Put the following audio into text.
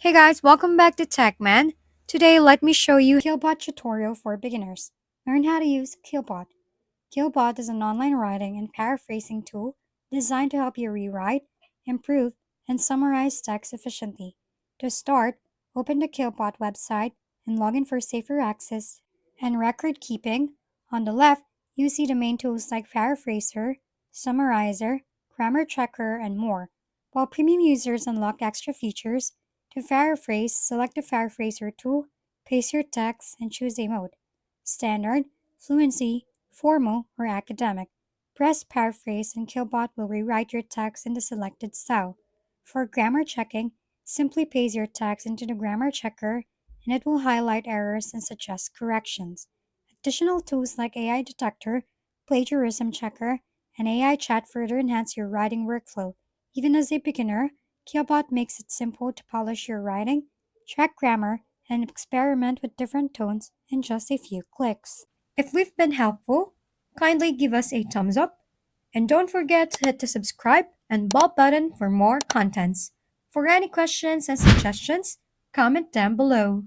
Hey guys, welcome back to TechMan. Today, let me show you Quillbot tutorial for beginners. Learn how to use Quillbot. Quillbot is an online writing and paraphrasing tool designed to help you rewrite, improve, and summarize text efficiently. To start, open the Quillbot website and log in for safer access and record keeping. On the left, you see the main tools like Paraphraser, Summarizer, Grammar Checker, and more. While premium users unlock extra features, to paraphrase, select the Paraphraser tool, paste your text, and choose a mode. Standard, Fluency, Formal, or Academic. Press Paraphrase and Quillbot will rewrite your text in the selected style. For grammar checking, simply paste your text into the grammar checker and it will highlight errors and suggest corrections. Additional tools like AI Detector, Plagiarism Checker, and AI Chat further enhance your writing workflow. Even as a beginner, Quillbot makes it simple to polish your writing, track grammar, and experiment with different tones in just a few clicks. If we've been helpful, kindly give us a thumbs up and don't forget to hit the subscribe and bell button for more contents. For any questions and suggestions, comment down below.